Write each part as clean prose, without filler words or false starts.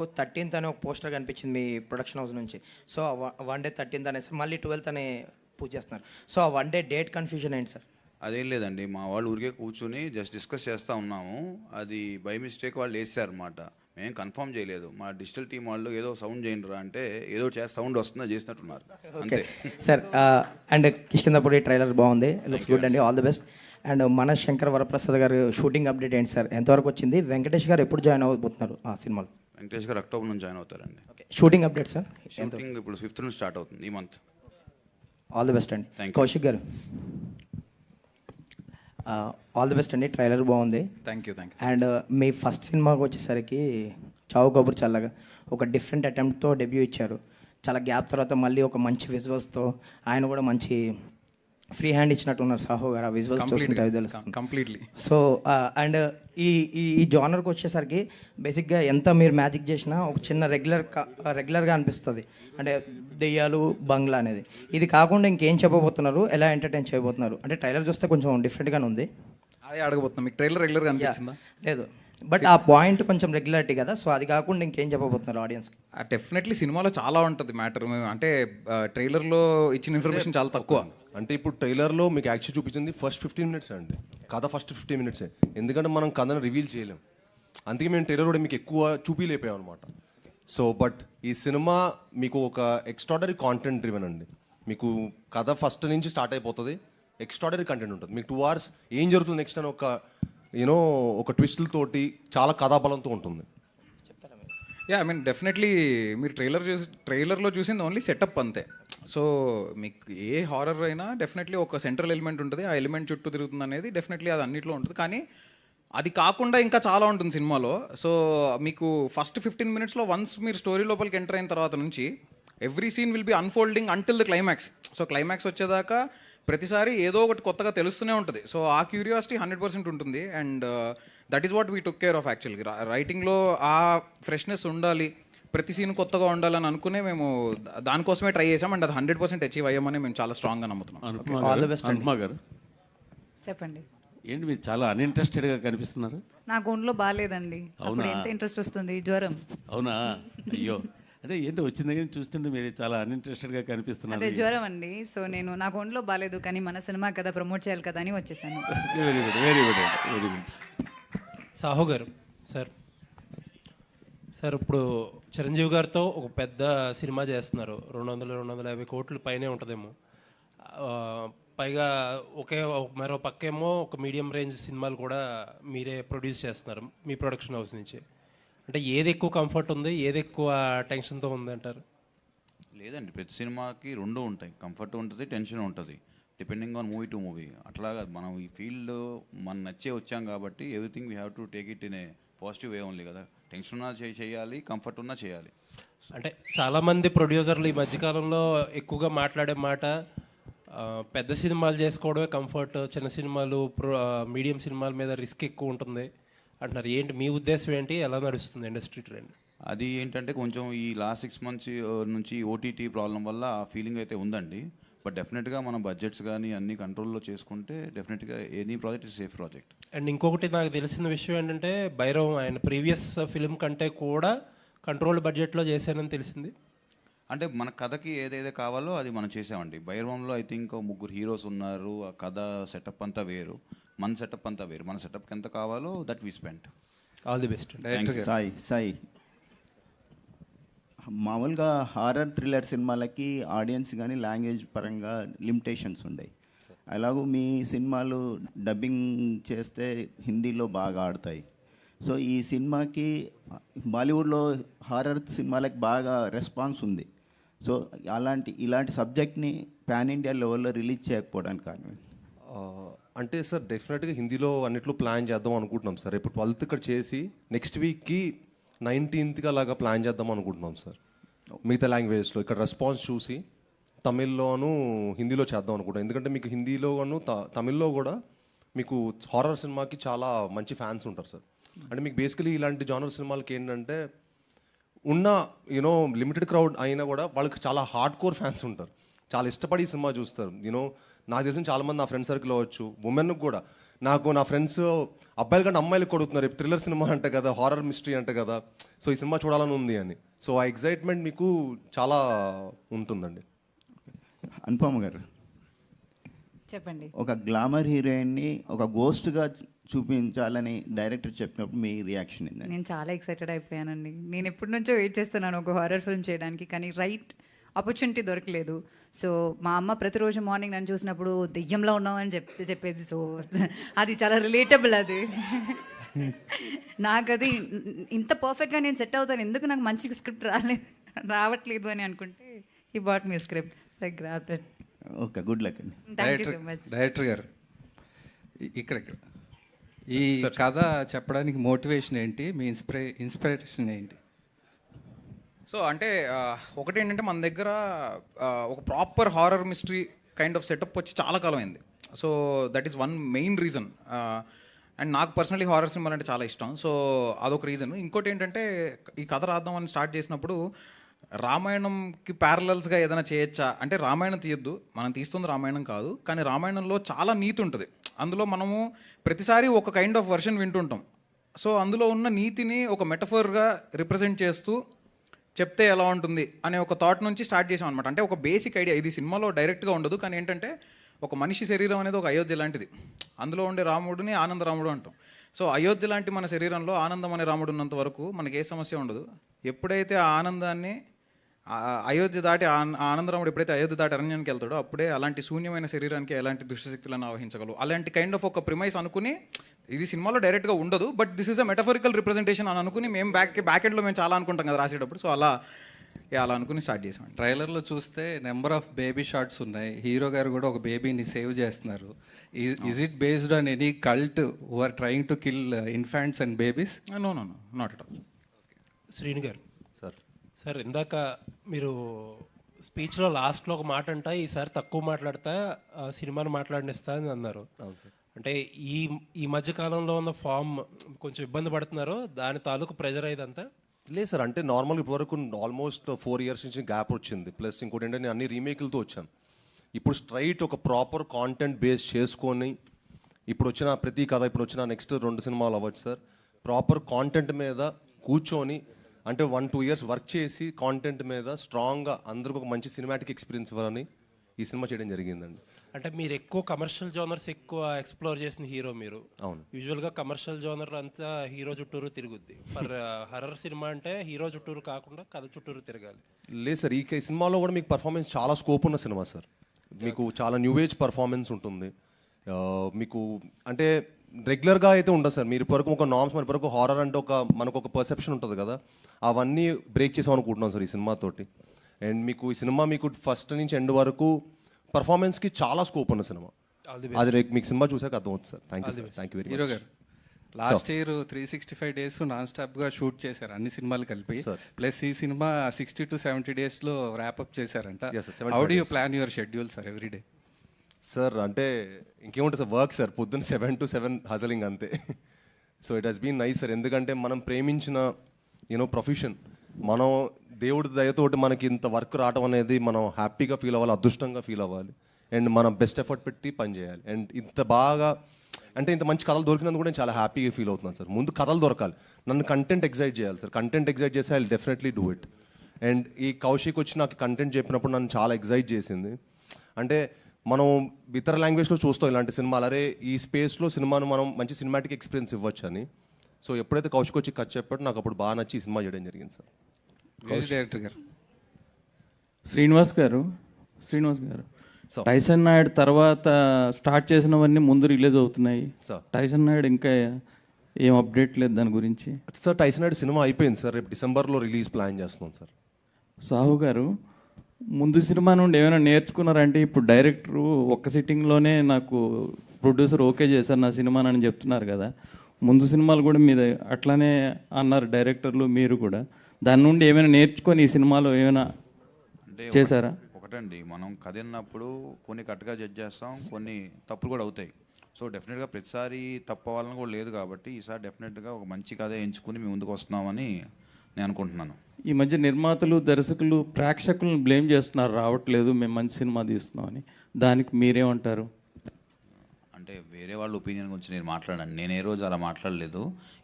13th అని ఒక poster కనిపించింది మీ ప్రొడక్షన్ హౌస్ నుంచి. సో వన్ డే 13th అనేసి మళ్ళీ 12th అని పూజ చేస్తున్నారు. సో ఆ వన్ డే డేట్ కన్ఫ్యూజన్ ఏంటి సార్? అదేం లేదండి, మా వాళ్ళు ఊరికే కూర్చొని జస్ట్ డిస్కస్ చేస్తూ ఉన్నాము. అది బై మిస్టేక్ వాళ్ళు వేసారన్నమాట. మేము కన్ఫర్మ్ చేయలేదు. మా డిజిటల్ టీం వాళ్ళు ఏదో సౌండ్ చేయండిరా అంటే ఏదో సౌండ్ వస్తుందో చేసినట్టున్నారు అంతే సార్. అండ్ కిష్కిందపూడి ట్రైలర్ బాగుంది, లుక్స్ గుడ్ అండి, ఆల్ ది బెస్ట్. అండ్ మన శంకర్ వరప్రసాద్ గారు షూటింగ్ అప్డేట్ ఏంటి సార్? ఎంతవరకు వచ్చింది? వెంకటేష్ గారు ఎప్పుడు జాయిన్ అవ్వబోతున్నారు ఆ సినిమాలో? వెంకటేష్ గారు అక్టోబర్ నుంచి జాయిన్ అవుతారండి. Shooting update sir? షూటింగ్ ఇప్పుడు 5th నుంచి స్టార్ట్ అవుతుంది ఈ మంత్. ఆల్ ది బెస్ట్ అండి. Thank you. కౌశిక్ గారు ఆల్ ది బెస్ట్ అండి, ట్రైలర్ బాగుంది. Thank you. అండ్ మీ ఫస్ట్ సినిమాకి వచ్చేసరికి చావు కబుర్ చల్లగా ఒక డిఫరెంట్ అటెంప్ట్తో డెబ్యూ ఇచ్చారు. చాలా గ్యాప్ తర్వాత మళ్ళీ ఒక మంచి విజువల్స్తో ఆయన కూడా మంచి ఫ్రీ హ్యాండ్ ఇచ్చినట్టు ఉన్నారు సాహో గారు. ఆ విజువల్స్ చూస్తుంటే అవి తెలుస్తుంది కంప్లీట్లీ. సో అండ్ ఈ ఈ జానర్కి వచ్చేసరికి బేసిక్గా ఎంత మీరు మ్యాజిక్ చేసినా ఒక చిన్న రెగ్యులర్గా అనిపిస్తుంది. అంటే దెయ్యాలు బంగ్లా అనేది. ఇది కాకుండా ఇంకేం చెప్పబోతున్నారు, ఎలా ఎంటర్టైన్ చేయబోతున్నారు? అంటే ట్రైలర్ చూస్తే కొంచెం డిఫరెంట్గానే ఉంది. అదే అడగబోతున్నా, మీకు ట్రైలర్ రెగ్యులర్గా అనిపించిందా? లేదు, బట్ ఆ పాయింట్ కొంచెం రెగ్యులారిటీ కదా. సో అది కాకుండా ఇంకేం చెప్పబోతున్నారు ఆడియన్స్కి? డెఫినెట్లీ సినిమాలో చాలా ఉంటుంది మ్యాటర్. అంటే ట్రైలర్లో ఇచ్చిన ఇన్ఫర్మేషన్ చాలా తక్కువ. అంటే ఇప్పుడు ట్రైలర్లో మీకు యాక్చువల్ చూపించింది ఫస్ట్ 15 minutes అండి, కథ ఫస్ట్ 15 minutes. ఎందుకంటే మనం కథను రివీల్ చేయలేం, అందుకే మేము ట్రైలర్ కూడా మీకు ఎక్కువ చూపిలేపాం అనమాట. సో బట్ ఈ సినిమా మీకు ఒక ఎక్స్ట్రాడనరీ కాంటెంట్ డ్రివెన్ అండి. మీకు కథ ఫస్ట్ నుంచి స్టార్ట్ అయిపోతుంది, ఎక్స్ట్రాడనరీ కంటెంట్ ఉంటుంది. మీకు 2 hours ఏం జరుగుతుంది నెక్స్ట్ అని ఒక ట్విస్టులతోటి చాలా కథాబలంతో ఉంటుంది. ఐ మీన్ డెఫినెట్లీ మీరు ట్రైలర్లో చూసింది ఓన్లీ సెటప్ అంతే. సో మీకు ఏ హారర్ అయినా డెఫినెట్లీ ఒక సెంట్రల్ ఎలిమెంట్ ఉంటుంది, ఆ ఎలిమెంట్ చుట్టూ తిరుగుతుంది అనేది డెఫినెట్లీ అది అన్నిట్లో ఉంటుంది. కానీ అది కాకుండా ఇంకా చాలా ఉంటుంది సినిమాలో. సో మీకు ఫస్ట్ 15 minutesలో వన్స్ మీరు స్టోరీ లోపలికి ఎంటర్ అయిన తర్వాత నుంచి every scene will be unfolding until the climax. So climax వచ్చేదాకా ప్రతిసారి ఏదో ఒకటి కొత్తగా తెలుస్తూనే ఉంటుంది. సో ఆ క్యూరియాసిటీ 100% ఉంటుంది. And that is what we took care of యాక్చువల్గా. రైటింగ్లో ఆ ఫ్రెష్నెస్ ఉండాలి, ప్రతి సీన్ కొత్తగా ఉండాలని అనుకునే మేము దానికోసమే ట్రై చేసాం. అండ్ అది 100% అచీవ్ అయ్యామని మేము చాలా స్ట్రాంగ్గా నమ్ముతున్నాం. అనుపమ గారు చెప్పండి. ఏంటి మీరు చాలా అన్ఇంట్రెస్టెడ్గా కనిపిస్తున్నారు? నాకు ఒంట్లో బాగాలేదండి. అవునా? ఎంత ఇంట్రెస్ట్ వస్తుంది, జ్వరం. అవునా? అయ్యో, అంటే ఏంటి వచ్చిన దగ్గర చూస్తుంటే మీరు చాలా అన్ఇంట్రెస్టెడ్గా కనిపిస్తున్నారు. అదే జ్వరం అండి. సో నాకు ఒంట్లో బాగాలేదు, కానీ మన సినిమా కదా ప్రమోట్ చేయాలి కదా అని వచ్చేసాను. Very good, very good, very good. Saaho గారు సార్ ఇప్పుడు చిరంజీవి గారితో ఒక పెద్ద సినిమా చేస్తున్నారు. 200-250 కోట్ల పైనే ఉంటుందేమో. పైగా మరో పక్కేమో ఒక మీడియం రేంజ్ సినిమాలు కూడా మీరే ప్రొడ్యూస్ చేస్తున్నారు మీ ప్రొడక్షన్ హౌస్ నుంచి. అంటే ఏది ఎక్కువ కంఫర్ట్ ఉంది, ఏది ఎక్కువ టెన్షన్తో ఉంది అంటారు? లేదండి, ప్రతి సినిమాకి 2 ఉంటాయి. కంఫర్ట్ ఉంటుంది, టెన్షన్ ఉంటుంది, depending on movie to movie. అట్లాగా మనం ఈ ఫీల్డ్ మనం నచ్చే వచ్చాం కాబట్టి everything we have to take it in a positive way only కదా. టెన్షన్ ఉన్నా చేయాలి, కంఫర్ట్ ఉన్నా చేయాలి. అంటే చాలామంది ప్రొడ్యూసర్లు ఈ మధ్యకాలంలో ఎక్కువగా మాట్లాడే మాట పెద్ద సినిమాలు చేసుకోవడమే కంఫర్ట్, చిన్న సినిమాలు మీడియం సినిమాల మీద రిస్క్ ఎక్కువ ఉంటుంది అంటున్నారు. ఏంటి మీ ఉద్దేశం ఏంటి? ఎలా నడుస్తుంది ఇండస్ట్రీ ట్రెండ్? అది ఏంటంటే కొంచెం ఈ లాస్ట్ 6 months నుంచి ఓటీటీ ప్రాబ్లం వల్ల ఆ ఫీలింగ్ అయితే ఉందండి. బట్ డెఫినెట్గా మనం బడ్జెట్స్ కానీ అన్ని కంట్రోల్లో చేసుకుంటే డెఫినెట్గా any project is safe project. And ఇంకొకటి నాకు తెలిసిన విషయం ఏంటంటే భైరవ్ ఆయన ప్రీవియస్ ఫిల్మ్ కంటే కూడా కంట్రోల్డ్ బడ్జెట్లో చేశానని తెలిసింది. అంటే మన కథకి ఏదైతే కావాలో అది మనం చేసామండి. భైరవంలో ఐ థింక్ 3 heroes ఉన్నారు. ఆ కథ సెటప్ అంతా వేరు, మన సెటప్ అంతా వేరు. మన సెటప్కి ఎంత కావాలో that we spend. All the best. Sai మామూలుగా హారర్ థ్రిల్లర్ సినిమాలకి ఆడియన్స్ కానీ లాంగ్వేజ్ పరంగా లిమిటేషన్స్ ఉన్నాయి. అలాగూ మీ సినిమాలు డబ్బింగ్ చేస్తే హిందీలో బాగా ఆడతాయి. సో ఈ సినిమాకి బాలీవుడ్లో హారర్ సినిమాలకి బాగా రెస్పాన్స్ ఉంది. సో ఇలాంటి సబ్జెక్ట్ని పాన్ ఇండియా లెవెల్లో రిలీజ్ చేయకపోవడానికి కారణం? అంటే సార్ డెఫినెట్గా హిందీలో అన్నిట్లో ప్లాన్ చేద్దాం అనుకుంటున్నాం సార్. ఇప్పుడు 12th ఇక్కడ చేసి నెక్స్ట్ వీక్కి 19th అలాగా ప్లాన్ చేద్దాం అనుకుంటున్నాం సార్. మిగతా లాంగ్వేజెస్లో ఇక్కడ రెస్పాన్స్ చూసి తమిళ్లోను హిందీలో చేద్దాం అనుకుంటాం. ఎందుకంటే మీకు హిందీలోను తమిళ్లో కూడా మీకు హారర్ సినిమాకి చాలా మంచి ఫ్యాన్స్ ఉంటారు సార్. అంటే మీకు బేసికలీ ఇలాంటి జానర్ సినిమాలకి ఏంటంటే ఉన్న లిమిటెడ్ క్రౌడ్ అయినా కూడా వాళ్ళకి చాలా హార్డ్ కోర్ ఫ్యాన్స్ ఉంటారు, చాలా ఇష్టపడి సినిమా చూస్తారు. నాకు తెలిసిన చాలామంది నా ఫ్రెండ్ సర్కిల్ అవ్వచ్చు, ఉమెన్కి కూడా నాకు నా ఫ్రెండ్స్ అబ్బాయిల కంటే అమ్మాయిలు కొడుతున్నారు రేపు థ్రిల్లర్ సినిమా అంట కదా, హారర్ మిస్టరీ అంట కదా, సో ఈ సినిమా చూడాలని ఉంది అని. సో ఆ ఎగ్జైట్మెంట్ మీకు చాలా ఉంటుందండి. అనుపమ గారు, చెప్పండి. ఒక గ్లామర్ హీరోయిన్ని ఒక గోస్ట్గా చూపించాలని డైరెక్టర్ చెప్పినప్పుడు మీ రియాక్షన్ ఏంటండి? నేను చాలా ఎక్సైటెడ్ అయిపోయానండి. నేను ఎప్పటి నుంచో వెయిట్ చేస్తున్నాను ఒక హారర్ ఫిల్మ్ చేయడానికి, కానీ రైట్ ఆపర్చునిటీ దొరకలేదు. సో మా అమ్మ ప్రతిరోజు మార్నింగ్ నన్ను చూసినప్పుడు దెయ్యంలో ఉన్నామని చెప్పేది. సో అది చాలా రిలేటబుల్. అది నాకు అది ఇంత పర్ఫెక్ట్గా నేను సెట్ అవుతాను, ఎందుకు నాకు మంచి స్క్రిప్ట్ రావట్లేదు అని అనుకుంటే ఈ బాట్ మీ script. So I grabbed it. Okay, good luck అండి. Thank you so much. Director గారు, ఇక్కడ ఈ కథ చెప్పడానికి మోటివేషన్ ఏంటి, మీ ఇన్స్పిరేషన్ ఏంటి? సో అంటే ఒకటి ఏంటంటే మన దగ్గర ఒక proper horror mystery kind of setup వచ్చి చాలా కాలం అయింది. So that is one main reason. And నాకు పర్సనలీ హారర్ సినిమాలు అంటే చాలా ఇష్టం. సో అదొక రీజన్. ఇంకోటి ఏంటంటే ఈ కథ రాద్దామని స్టార్ట్ చేసినప్పుడు రామాయణంకి ప్యారలల్స్గా ఏదైనా చేయొచ్చా అంటే, రామాయణం తీయొద్దు, మనం తీస్తుంది రామాయణం కాదు, కానీ రామాయణంలో చాలా నీతి ఉంటుంది. అందులో మనము ప్రతిసారి ఒక కైండ్ ఆఫ్ వర్షన్ వింటుంటాం. సో అందులో ఉన్న నీతిని ఒక మెటఫర్గా రిప్రజెంట్ చేస్తూ చెప్తే ఎలా ఉంటుంది అనే ఒక థాట్ నుంచి స్టార్ట్ చేసాం అనమాట. అంటే ఒక బేసిక్ ఐడియా, ఇది సినిమాలో డైరెక్ట్గా ఉండదు, కానీ ఏంటంటే ఒక మనిషి శరీరం అనేది ఒక అయోధ్య లాంటిది. అందులో ఉండే రాముడిని ఆనందరాముడు అంటాం. సో అయోధ్య లాంటి మన శరీరంలో ఆనందం అనే రాముడు ఉన్నంత వరకు మనకి ఏ సమస్య ఉండదు. ఎప్పుడైతే ఆ ఆనందాన్ని అయోధ్య దాటి ఆనందరాముడు ఎప్పుడైతే అయోధ్య దాటి అరణ్యానికి వెళ్తాడో అప్పుడే అలాంటి శూన్యమైన శరీరానికి ఎలాంటి దుష్టశక్తులను ఆవహించగలవు. అలాంటి కైండ్ ఆఫ్ ఒక ప్రిమైస్ అనుకుని, ఇది సినిమాలో డైరెక్ట్గా ఉండదు, but this is a metaphorical representation అని అనుకుని మేము బ్యాక్ ఎండ్లో మేము చాలా అనుకుంటాం కదా రాసేటప్పుడు. సో అలా అనుకుని స్టార్ట్ చేసాం. ట్రైలర్లో చూస్తే నెంబర్ ఆఫ్ బేబీ షాట్స్ ఉన్నాయి. హీరో గారు కూడా ఒక బేబీని సేవ్ చేస్తున్నారు. Is it based on any cult who are trying to kill infants and babies? No, not at all. Srinu గారు సార్, సార్ ఇందాక మీరు స్పీచ్లో లాస్ట్లో ఒక మాట అంటా, ఈసారి తక్కువ మాట్లాడతా సినిమాని మాట్లాడినిస్తా అని అన్నారు. అంటే ఈ మధ్య కాలంలో ఉన్న ఫామ్ కొంచెం ఇబ్బంది పడుతున్నారు, దాని తాలూకు ప్రెజర్ ఇదంతా? లేదు సార్, అంటే నార్మల్ ఇప్పటివరకు ఆల్మోస్ట్ 4 years నుంచి గ్యాప్ వచ్చింది. ప్లస్ ఇంకోటి ఏంటంటే నేను అన్ని రీమేక్లతో వచ్చాను. ఇప్పుడు స్ట్రైట్ ఒక ప్రాపర్ కాంటెంట్ బేస్ చేసుకొని ఇప్పుడు వచ్చిన ప్రతి కథ, ఇప్పుడు వచ్చిన నెక్స్ట్ 2 సినిమాలు అవ్వచ్చు సార్, ప్రాపర్ కాంటెంట్ మీద కూర్చొని అంటే 1-2 years వర్క్ చేసి కాంటెంట్ మీద స్ట్రాంగ్గా అందరికి ఒక మంచి సినిమాటిక్ ఎక్స్పీరియన్స్ ఇవ్వాలని ఈ సినిమా చేయడం జరిగిందండి. అంటే మీరు ఎక్కువ కమర్షియల్ జోనర్స్ ఎక్కువ ఎక్స్ప్లోర్ చేసిన హీరో మీరు. అవును. యూజువల్గా కమర్షియల్ జోనర్ అంతా హీరో చుట్టూరు తిరుగుద్ది. ఫర్ హర్రర్ సినిమా అంటే హీరో చుట్టూరు కాకుండా కథ చుట్టూరు తిరగాలి. లేదు సార్, ఈ సినిమాలో కూడా మీకు పర్ఫార్మెన్స్ చాలా స్కోప్ ఉన్న సినిమా సార్. మీకు చాలా న్యూ ఏజ్ పర్ఫార్మెన్స్ ఉంటుంది. మీకు అంటే రెగ్యులర్గా అయితే ఉండదు సార్. మీరు ఇప్పటివరకు ఒక నార్మ్స్, మన ఇప్పటివరకు హారర్ అంటే మనకు ఒక పర్సెప్షన్ ఉంటుంది కదా, అవన్నీ బ్రేక్ చేసాం అనుకుంటున్నాం సార్ ఈ సినిమాతోటి. అండ్ మీకు ఈ సినిమా మీకు ఫస్ట్ నుంచి ఎండ్ వరకు పర్ఫార్మెన్స్కి చాలా స్కోప్ ఉన్న సినిమా. అది మీకు సినిమా చూసాక అర్థమవుతుంది sir. Thank you very much. Hero గారు, లాస్ట్ ఇయర్ 365 days నాన్ స్టాప్గా షూట్ చేశారు అన్ని సినిమాలు కలిపి. ప్లస్ ఈ సినిమా 60 to 70 daysలో ర్యాప్అప్ చేశారంట. How do you plan your schedule sir everyday? Sir అంటే ఇంకేముంటుంది సార్, వర్క్ సార్, పొద్దున్న 7 to 7 హజలింగ్ అంతే. So it has been nice sir, ఎందుకంటే మనం ప్రేమించిన ప్రొఫెషన్, మనం దేవుడి దయతోటి మనకి ఇంత వర్క్ రావడం అనేది మనం హ్యాపీగా ఫీల్ అవ్వాలి, అదృష్టంగా ఫీల్ అవ్వాలి. అండ్ మనం బెస్ట్ ఎఫర్ట్ పెట్టి పని చేయాలి. అండ్ ఇంత బాగా అంటే ఇంత మంచి కథలు దొరికినందుకు కూడా నేను చాలా హ్యాపీగా ఫీల్ అవుతున్నాను సార్. ముందు కథలు దొరకాలి, నన్ను కంటెంట్ ఎగ్జైట్ చేయాలి సార్. కంటెంట్ ఎగ్జైట్ చేస్తే I will definitely do it. And ఈ కౌశిక్ వచ్చి నాకు కంటెంట్ చెప్పినప్పుడు నన్ను చాలా ఎగ్జైట్ చేసింది. అంటే మనం ఇతర లాంగ్వేజ్లో చూస్తాం ఇలాంటి సినిమాలు, అరే ఈ స్పేస్లో సినిమాను మనం మంచి సినిమాటిక్ ఎక్స్పీరియన్స్ ఇవ్వచ్చు అని. సో ఎప్పుడైతే కౌశిక్ వచ్చి కథ చెప్పాడో నాకు అప్పుడు బాగా నచ్చి ఈ సినిమా చేయడం జరిగింది సార్. డైరెక్టర్ గారు, శ్రీనివాస్ గారు, టైసన్ నాయుడు తర్వాత స్టార్ట్ చేసినవన్నీ ముందు రిలీజ్ అవుతున్నాయి. టైసన్ నాయుడు ఇంకా ఏం అప్డేట్ లేదు దాని గురించి? సార్ టైసన్ నాయుడు సినిమా అయిపోయింది సార్, రేపు డిసెంబర్లో రిలీజ్ ప్లాన్ చేస్తున్నాం సార్. సాహు గారు, ముందు సినిమా నుండి ఏమైనా నేర్చుకున్నారంటే ఇప్పుడు డైరెక్టరు ఒక్క సిట్టింగ్లోనే నాకు ప్రొడ్యూసర్ ఓకే చేశారు నా సినిమానని చెప్తున్నారు కదా, ముందు సినిమాలు కూడా మీద అట్లానే అన్నారు డైరెక్టర్లు, మీరు కూడా దాని నుండి ఏమైనా నేర్చుకొని ఈ సినిమాలో ఏమైనా చేశారా? ఒకటండి, మనం కథ విన్నప్పుడు కొన్ని కరెక్ట్గా జడ్జ్ చేస్తాం, కొన్ని తప్పులు కూడా అవుతాయి. సో డెఫినెట్గా ప్రతిసారి తప్పు అవ్వాలని కూడా లేదు కాబట్టి ఈసారి డెఫినెట్గా ఒక మంచి కథ ఎంచుకుని మేము ముందుకు వస్తున్నామని నేను అనుకుంటున్నాను. ఈ మధ్య నిర్మాతలు, దర్శకులు ప్రేక్షకులను బ్లేమ్ చేస్తున్నారు, రావట్లేదు మేము మంచి సినిమా తీస్తున్నామని. దానికి మీరేమంటారు? అంటే అంటే వేరే వాళ్ళ ఒపీనియన్ గురించి నేను మాట్లాడాను, నేను ఏ రోజు అలా మాట్లాడలేదు.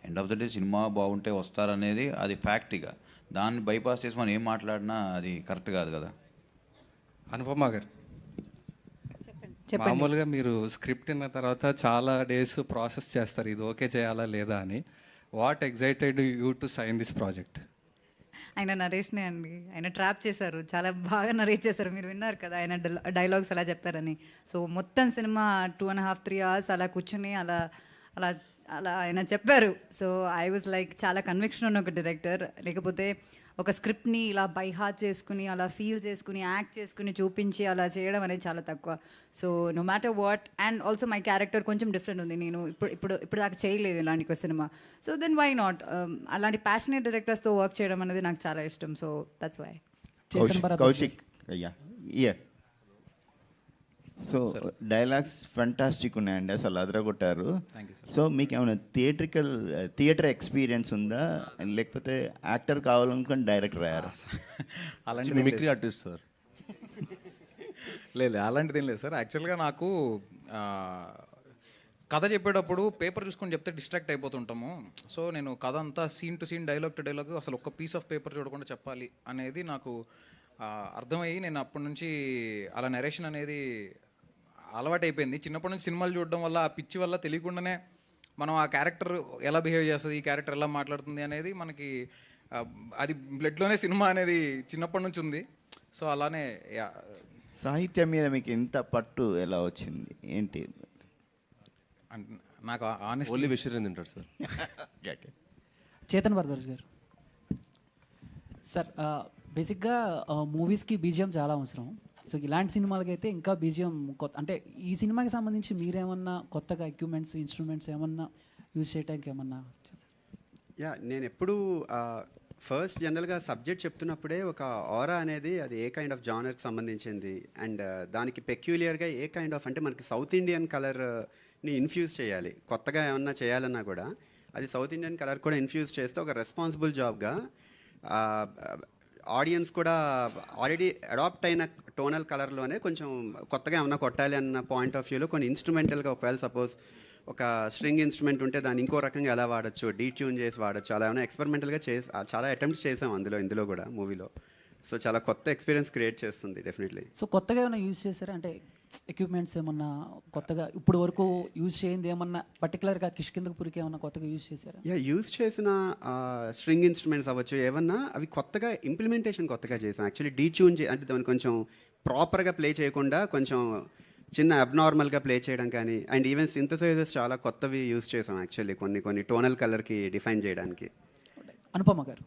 End of the day cinema బాగుంటే వస్తారనేది అది ఫ్యాక్ట్. ఇక దాన్ని బైపాస్ చేసి మనం ఏం మాట్లాడినా అది కరెక్ట్ కాదు కదా. అనుపమ గారు, మామూలుగా మీరు స్క్రిప్ట్ విన్న తర్వాత చాలా డేస్ ప్రాసెస్ చేస్తారు ఇది ఓకే చేయాలా లేదా అని. What excited you to sign this project? ఆయన నరేష్నే అండి, ఆయన ట్రాప్ చేశారు, చాలా బాగా నరేట్ చేశారు. మీరు విన్నారు కదా ఆయన డైలాగ్స్ అలా చెప్పారని. సో మొత్తం సినిమా 2.5 3 hours అలా కూర్చుని అలా అలా అలా ఆయన చెప్పారు. సో ఐ వాజ్ లైక్ చాలా కన్విక్షన్ ఉన్న ఒక డైరెక్టర్. లేకపోతే ఒక స్క్రిప్ట్ని ఇలా బై హార్ట్ చేసుకుని అలా ఫీల్ చేసుకుని యాక్ట్ చేసుకుని చూపించి అలా చేయడం అనేది చాలా తక్కువ. So no matter what, and also my character కొంచెం డిఫరెంట్ ఉంది. నేను ఇప్పుడు దాకా చేయలేదు ఇలాంటి ఒక సినిమా. సో దెన్ వై నాట్, అలాంటి ప్యాషనేట్ డైరెక్టర్స్తో వర్క్ చేయడం అనేది నాకు చాలా ఇష్టం. So that's why. కౌశిక్ అయ్యా, సో డైలాగ్స్ ఫెంటాస్టిక్ ఉన్నాయండి, అసలు అదరగొట్టారు. సో మీకు ఏమైనా థియేటర్ ఎక్స్పీరియన్స్ ఉందా, లేకపోతే యాక్టర్ కావాలనుకుని డైరెక్టర్ అయ్యారా? అలాంటి మిమిక్రీ ఆర్టిస్ట్ సార్. లేదు అలాంటిది ఏం లేదు సార్. యాక్చువల్గా నాకు కథ చెప్పేటప్పుడు పేపర్ చూసుకొని చెప్తే డిస్ట్రాక్ట్ అయిపోతుంటాము. సో నేను కథ అంతా scene to scene, dialogue to dialogue అసలు ఒక పీస్ ఆఫ్ పేపర్ చూడకుండా చెప్పాలి అనేది నాకు అర్థమయ్యి నేను అప్పటి నుంచి అలా నరేషన్ అనేది అలవాటు అయిపోయింది. చిన్నప్పటి నుంచి సినిమాలు చూడడం వల్ల ఆ పిచ్చి వల్ల తెలియకుండానే మనం ఆ క్యారెక్టర్ ఎలా బిహేవ్ చేస్తుంది, ఈ క్యారెక్టర్ ఎలా మాట్లాడుతుంది అనేది మనకి అది బ్లడ్లోనే సినిమా అనేది చిన్నప్పటి నుంచి ఉంది. సో అలానే సాహిత్యం మీద మీకు ఇంత పట్టు ఎలా వచ్చింది ఏంటి? నాకు ఆనెస్ట్ ఓన్లీ విషయం తింటారు సార్. చేతన్ భరద్వాజ్ గారు సార్, బేసిక్గా మూవీస్కి బీజిఎం చాలా అవసరం. సో ఇలాంటి సినిమాలకైతే ఇంకా బీజిఎం కొత్త, అంటే ఈ సినిమాకి సంబంధించి మీరేమన్నా కొత్తగా ఎక్విప్మెంట్స్, ఇన్స్ట్రుమెంట్స్ ఏమన్నా యూజ్ చేయడానికి ఏమన్నా? యా, నేను ఎప్పుడు ఫస్ట్ జనరల్గా సబ్జెక్ట్ చెప్తున్నప్పుడే ఒక ఆరా అనేది అది ఏ కైండ్ ఆఫ్ జానర్కి సంబంధించింది అండ్ దానికి పెక్యులియర్గా ఏ కైండ్ ఆఫ్, అంటే మనకి సౌత్ ఇండియన్ కలర్ని ఇన్ఫ్యూజ్ చేయాలి. కొత్తగా ఏమన్నా చేయాలన్నా కూడా అది సౌత్ ఇండియన్ కలర్ కూడా ఇన్ఫ్యూజ్ చేస్తే ఒక రెస్పాన్సిబుల్ జాబ్గా ఆడియన్స్ కూడా ఆల్రెడీ అడాప్ట్ అయిన టోనల్ కలర్లోనే కొంచెం కొత్తగా ఏమన్నా కొట్టాలి అన్న పాయింట్ ఆఫ్ వ్యూలో కొన్ని ఇన్స్ట్రుమెంటల్గా, ఒకవేళ సపోజ్ ఒక స్ట్రింగ్ ఇన్స్ట్రుమెంట్ ఉంటే దాన్ని ఇంకో రకంగా ఎలా వాడచ్చు, డీట్యూన్ చేసి వాడచ్చు, అలా ఏమైనా ఎక్స్పెరిమెంటల్గా చాలా అటెంప్ట్స్ చేసాం ఇందులో కూడా మూవీలో. సో చాలా కొత్త ఎక్స్పీరియన్స్ క్రియేట్ చేస్తుంది డెఫినెట్లీ. సో కొత్తగా ఏమైనా యూజ్ చేశారా, అంటే ఎక్విప్మెంట్స్ ఏమన్నా కొత్తగా ఇప్పుడు వరకు యూజ్ చేయింది ఏమన్నా పర్టికులర్గా కిష్కిందపురికి ఏమన్నా కొత్తగా యూజ్ చేశారా? యూజ్ చేసిన స్ట్రింగ్ ఇన్స్ట్రుమెంట్స్ అవ్వచ్చు ఏమన్నా, అవి కొత్తగా ఇంప్లిమెంటేషన్ కొత్తగా చేసాం. యాక్చువల్లీ డీట్యూన్ అంటే దాన్ని కొంచెం ప్రాపర్గా ప్లే చేయకుండా కొంచెం చిన్న అబ్నార్మల్గా ప్లే చేయడం కానీ, అండ్ ఈవెన్ సింథసైజర్స్ చాలా కొత్తవి యూజ్ చేసాం యాక్చువల్లీ కొన్ని టోనల్ కలర్కి డిఫైన్ చేయడానికి. అనుపమ గారు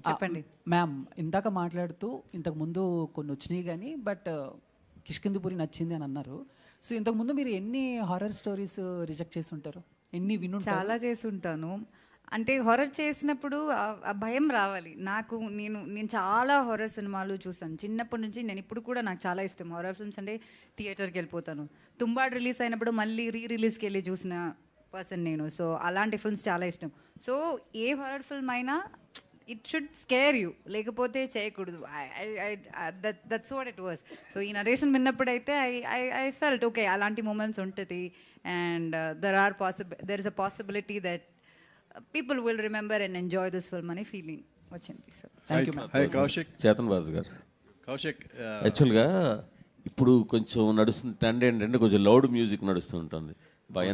చెప్పండి. మ్యామ్ ఇందాక మాట్లాడుతూ ఇంతకుముందు కొన్ని వచ్చినాయి కానీ బట్ కిష్కిందపురి నచ్చింది అని అన్నారు. సో ఇంతకుముందు మీరు ఎన్ని హారర్ స్టోరీస్ రిజెక్ట్ చేసి ఉంటారు, ఎన్ని విను? చాలా చేసి ఉంటాను. అంటే హారర్ చేసినప్పుడు ఆ భయం రావాలి నాకు. నేను చాలా హారర్ సినిమాలు చూసాను చిన్నప్పటి నుంచి. నేను ఇప్పుడు కూడా నాకు చాలా ఇష్టం హారర్ ఫిల్మ్స్. అంటే థియేటర్కి వెళ్ళిపోతాను. తుంబాడ్ రిలీజ్ అయినప్పుడు మళ్ళీ రిలీజ్కి వెళ్ళి చూసిన పర్సన్ నేను. సో అలాంటి ఫిల్మ్స్ చాలా ఇష్టం. సో ఏ హారర్ ఫిల్మ్ అయినా ఇట్ షుడ్ స్కేర్ యూ, లేకపోతే చేయకూడదు. That's what it was. So ఈ నరేషన్ విన్నప్పుడైతే ఐ ఫెల్ట్ ఓకే అలాంటి మూమెంట్స్ ఉంటుంది. And there is a possibility that people will remember and enjoy this film అనే feeling వచ్చింది. So thank you. Hi Kaushik. Chetan Baju గారు, కౌశిక్ యాక్చువల్గా ఇప్పుడు కొంచెం నడుస్తుంది ట్రెండ్ ఏంటంటే కొంచెం లౌడ్ మ్యూజిక్ నడుస్తూ ఉంటుంది.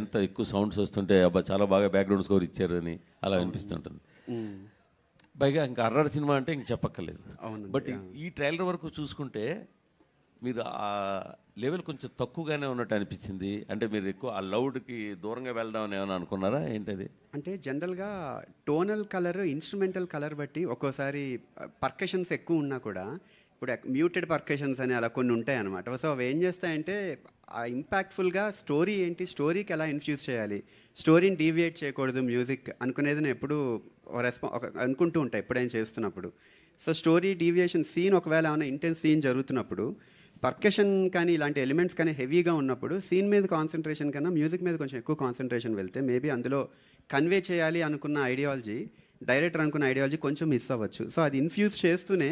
ఎంత ఎక్కువ సౌండ్స్ వస్తుంటే అబ్బా చాలా బాగా బ్యాక్గ్రౌండ్ స్కోర్ ఇచ్చారు అని అలా అనిపిస్తుంటుంది. పైగా ఇంకా అర్రర్ సినిమా అంటే ఇంక చెప్పక్కర్లేదు. బట్ ఈ ట్రైలర్ వరకు చూసుకుంటే మీరు ఆ లెవెల్ కొంచెం తక్కువగానే ఉన్నట్టు అనిపించింది. అంటే మీరు ఎక్కువ ఆ లౌడ్కి దూరంగా వెళ్దామని ఏమైనా అనుకున్నారా ఏంటది? అంటే జనరల్గా టోనల్ కలర్, ఇన్స్ట్రుమెంటల్ కలర్ బట్టి ఒక్కోసారి పర్కషన్స్ ఎక్కువ ఉన్నా కూడా, ఇప్పుడు మ్యూటెడ్ పర్కషన్స్ అని అలా కొన్ని ఉంటాయి అన్నమాట. సో అవి ఏం చేస్తాయంటే ఆ ఇంపాక్ట్ఫుల్గా స్టోరీ ఏంటి, స్టోరీకి ఎలా ఇన్ఫ్యూజ్ చేయాలి, స్టోరీని డీవియేట్ చేయకూడదు మ్యూజిక్ అనుకునేది నేను ఎప్పుడు అనుకుంటూ ఉంటాను ఎప్పుడైనా చేస్తున్నప్పుడు. సో స్టోరీ డీవియేషన్ సీన్ ఒకవేళ ఏమైనా ఇంటెన్స్ సీన్ జరుగుతున్నప్పుడు పర్కషన్ కానీ ఇలాంటి ఎలిమెంట్స్ కానీ హెవీగా ఉన్నప్పుడు సీన్ మీద కాన్సన్ట్రేషన్ కన్నా మ్యూజిక్ మీద కొంచెం ఎక్కువ కాన్సన్ట్రేషన్ వెళ్తే మేబీ అందులో కన్వే చేయాలి అనుకున్న ఐడియాలజీ, డైరెక్టర్ అనుకున్న ఐడియాలజీ కొంచెం మిస్ అవ్వచ్చు. సో అది ఇన్ఫ్యూజ్ చేస్తూనే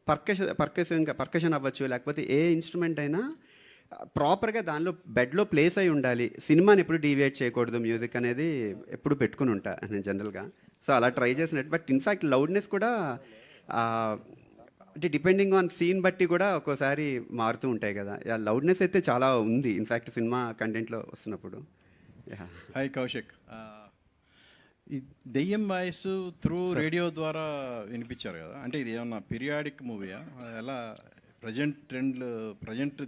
పర్కషన్ అవ్వచ్చు, లేకపోతే ఏ ఇన్స్ట్రుమెంట్ అయినా ప్రాపర్గా దానిలో బెడ్లో ప్లేస్ అయి ఉండాలి, సినిమాని ఎప్పుడు డీవియేట్ చేయకూడదు మ్యూజిక్ అనేది ఎప్పుడు పెట్టుకుని ఉంటా నేను జనరల్గా. సో అలా ట్రై చేసినట్టు. బట్ ఇన్ఫ్యాక్ట్ లౌడ్నెస్ కూడా అంటే డిపెండింగ్ ఆన్ సీన్ బట్టి కూడా ఒక్కోసారి మారుతూ ఉంటాయి కదా. లౌడ్నెస్ అయితే చాలా ఉంది ఇన్ఫ్యాక్ట్ సినిమా కంటెంట్లో వస్తున్నప్పుడు. హాయ్ కౌశిక్, ఈ దెయ్యం వాయిస్ త్రూ రేడియో ద్వారా వినిపించారు కదా, అంటే ఇది ఏమన్నా పీరియాడిక్ మూవీయా, ఎలా ప్రజెంట్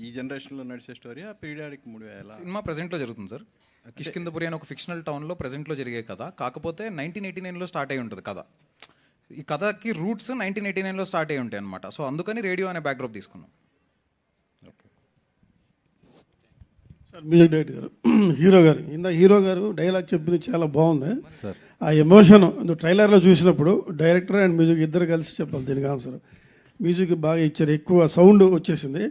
ఈ జనరేషన్లో నడిచే స్టోరీయా, పీరియాడిక్ మూవీ ఎలా? సినిమా ప్రజెంట్లో జరుగుతుంది సార్. కిష్కిందపురి అని ఒక ఫిక్షనల్ టౌన్లో ప్రజెంట్లో జరిగే కథ, కాకపోతే 1989లో స్టార్ట్ అయి ఉంటుంది కథ. ఈ కథకి రూట్స్ 1989లో స్టార్ట్ అయి ఉంటాయి అనమాట. సో అందుకని రేడియో అనే బ్యాక్డ్రాప్ తీసుకున్నాం. సార్ మ్యూజిక్ డైరెక్టర్ గారు, హీరో గారు డైలాగ్ చెప్పింది చాలా బాగుంది సార్. ఆ ఎమోషన్ ట్రైలర్లో చూసినప్పుడు డైరెక్టర్ అండ్ మ్యూజిక్ ఇద్దరు కలిసి చెప్పాలి దీనికి ఆన్సర్. మ్యూజిక్ బాగా ఇచ్చారు, ఎక్కువ సౌండ్ వచ్చేసింది.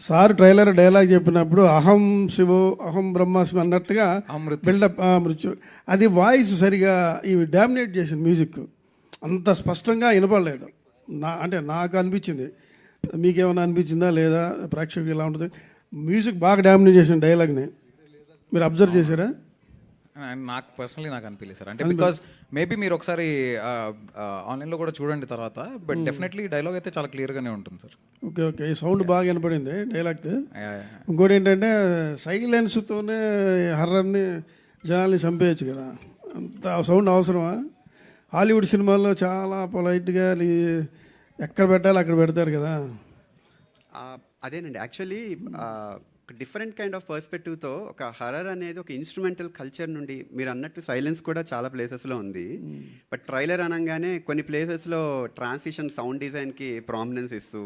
సార్ ట్రైలర్ డైలాగ్ చెప్పినప్పుడు అహం శివో అహం బ్రహ్మాస్మి అన్నట్టుగా బిల్డప్ మృత్యు, అది వాయిస్ సరిగా ఇవి డామినేట్ చేసింది. మ్యూజిక్ అంత స్పష్టంగా వినపడలేదు అంటే నాకు అనిపించింది. మీకేమైనా అనిపించిందా లేదా? ప్రేక్షకులు ఎలా ఉంటుంది? మ్యూజిక్ బాగా డామినేట్ చేసిన డైలాగ్ని మీరు అబ్జర్వ్ చేశారా? నాకు పర్సనలీ నాకు అనిపించలేదు సార్. అంటే బికాజ్ మేబీ మీరు ఒకసారి ఆన్లైన్లో కూడా చూడండి తర్వాత, బట్ డెఫినెట్లీ డైలాగ్ అయితే చాలా క్లియర్గానే ఉంటుంది సార్. ఓకే, ఈ సౌండ్ బాగా వినపడింది డైలాగ్. ఇంకోటి ఏంటంటే సైలెన్స్తోనే హర్రర్ని జనాల్ని చంపేయచ్చు కదా, అంత సౌండ్ అవసరమా? హాలీవుడ్ సినిమాల్లో చాలా పొలైట్గా ఎక్కడ పెట్టాలి అక్కడ పెడతారు కదా. అదేనండి యాక్చువల్లీ డిఫరెంట్ కైండ్ ఆఫ్ పర్స్పెక్టివ్తో ఒక హర్రర్ అనేది ఒక ఇన్స్ట్రుమెంటల్ కల్చర్ నుండి మీరు అన్నట్టు సైలెన్స్ కూడా చాలా ప్లేసెస్లో ఉంది. బట్ ట్రైలర్ అనగానే కొన్ని ప్లేసెస్లో ట్రాన్సిషన్ సౌండ్ డిజైన్కి ప్రామినెన్స్ ఇస్తూ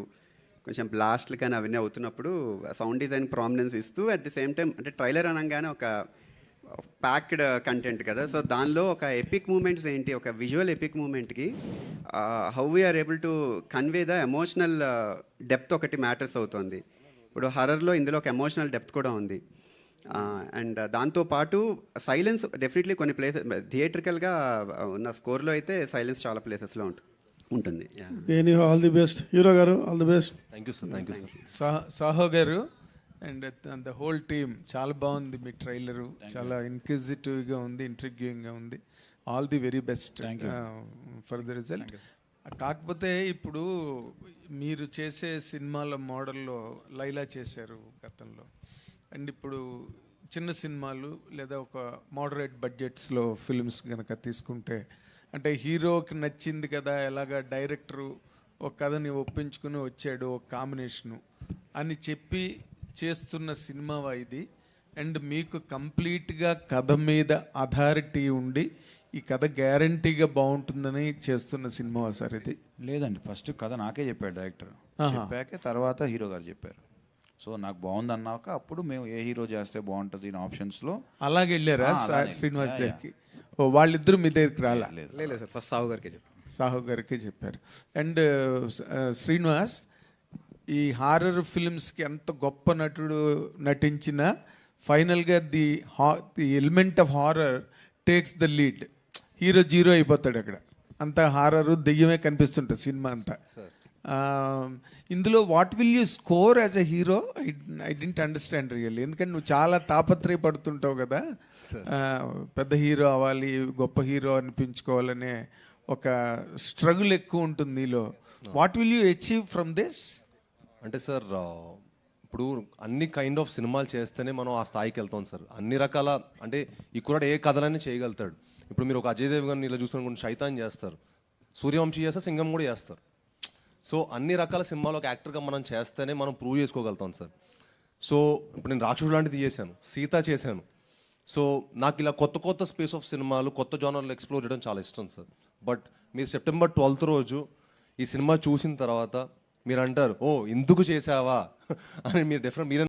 కొంచెం బ్లాస్ట్లు కానీ అవన్నీ అవుతున్నప్పుడు సౌండ్ డిజైన్ ప్రామినెన్స్ ఇస్తూ అట్ ది సేమ్ టైం అంటే ట్రైలర్ అనగానే ఒక ప్యాక్డ్ కంటెంట్ కదా. సో దానిలో ఒక ఎపిక్ మూమెంట్స్ ఏంటి, ఒక విజువల్ ఎపిక్ మూమెంట్కి how we are able to convey the emotional depth ఒకటి మ్యాటర్స్ అవుతుంది. ఇప్పుడు హర్రర్లో ఇందులో ఒక ఎమోషనల్ డెప్త్ కూడా ఉంది. అండ్ దాంతోపాటు సైలెన్స్ డెఫినెట్లీ కొన్ని ప్లేసెస్ థియేట్రికల్గా ఉన్న స్కోర్లో అయితే సైలెన్స్ చాలా ప్లేసెస్లో ఉంటుంది. ఆల్ ది బెస్ట్ హీరో గారు, all the best. Thank you sir. Saaho గారు అండ్ ద హోల్ టీమ్ చాలా బాగుంది. మీ ట్రైలరు చాలా ఇన్క్విజిటివ్గా ఉంది, ఇంట్రిగ్యూయింగ్గా ఉంది. All the very best for the result. కాకపోతే ఇప్పుడు మీరు చేసే సినిమాల మోడల్లో లైలా చేశారు గతంలో, అండ్ ఇప్పుడు చిన్న సినిమాలు లేదా ఒక మోడరేట్ బడ్జెట్స్లో ఫిల్మ్స్ కనుక తీసుకుంటే అంటే హీరోకి నచ్చింది కదా, ఎలాగా డైరెక్టరు ఒక కథని ఒప్పించుకుని వచ్చాడు ఒక కాంబినేషను అని చెప్పి చేస్తున్న సినిమావా ఇది? అండ్ మీకు కంప్లీట్గా కథ మీద అథారిటీ ఉండి ఈ కథ గ్యారంటీగా బాగుంటుందని చేస్తున్న సినిమా సార్ ఇది? లేదండి, ఫస్ట్ కథ నాకే చెప్పాడు డైరెక్టర్, చెప్పాకే తర్వాత హీరో గారు చెప్పారు. సో నాకు బాగుంది అన్నాక అప్పుడు మేము ఏ హీరో చేస్తే బాగుంటుంది నా ఆప్షన్స్లో అలాగే వెళ్ళారా శ్రీనివాస్ దగ్గరికి? ఓ వాళ్ళిద్దరు మీ దగ్గరికి రాలా? లేదు సార్, ఫస్ట్ సాహు గారికి చెప్పారు. అండ్ శ్రీనివాస్ ఈ హారర్ ఫిల్మ్స్కి ఎంత గొప్ప నటుడు నటించినా ఫైనల్గా the element of horror takes the lead. Hero zero అయిపోతాడు అక్కడ, అంతా హారరు దెయ్యమే కనిపిస్తుంటుంది సినిమా అంతా. ఇందులో what will you score as a hero? I didn't understand really. ఎందుకంటే నువ్వు చాలా తాపత్రయపడుతుంటావు కదా, పెద్ద హీరో అవ్వాలి, గొప్ప హీరో అనిపించుకోవాలనే ఒక స్ట్రగుల్ ఎక్కువ ఉంటుంది నీలో. What will you achieve from this? అంటే సార్ ఇప్పుడు అన్ని కైండ్ ఆఫ్ సినిమాలు చేస్తేనే మనం ఆ స్థాయికి వెళ్తాం సార్. అన్ని రకాల అంటే ఈ కుర్రాడు ఏ కథలన్నీ చేయగలుగుతాడు. ఇప్పుడు మీరు ఒక అజయ్ దేవ్ గారిని ఇలా చూసుకుని శైతాన్ చేస్తారు, సూర్యవంశీ చేస్తారు, సింగం కూడా చేస్తారు. సో అన్ని రకాల సినిమాలు ఒక యాక్టర్గా మనం చేస్తేనే మనం ప్రూవ్ చేసుకోగలుగుతాం సార్. సో ఇప్పుడు నేను రాక్షసుడు లాంటిది చేశాను, సీత చేశాను. సో నాకు ఇలా కొత్త కొత్త స్పేస్ ఆఫ్ సినిమాలు, కొత్త జానర్లు ఎక్స్ప్లోర్ చేయడం చాలా ఇష్టం సార్. బట్ మీరు సెప్టెంబర్ 12th రోజు ఈ సినిమా చూసిన తర్వాత మీరు అంటారు, ఓ ఇందుకు చేసావా అని. మీరు డెఫినెట్ మీరే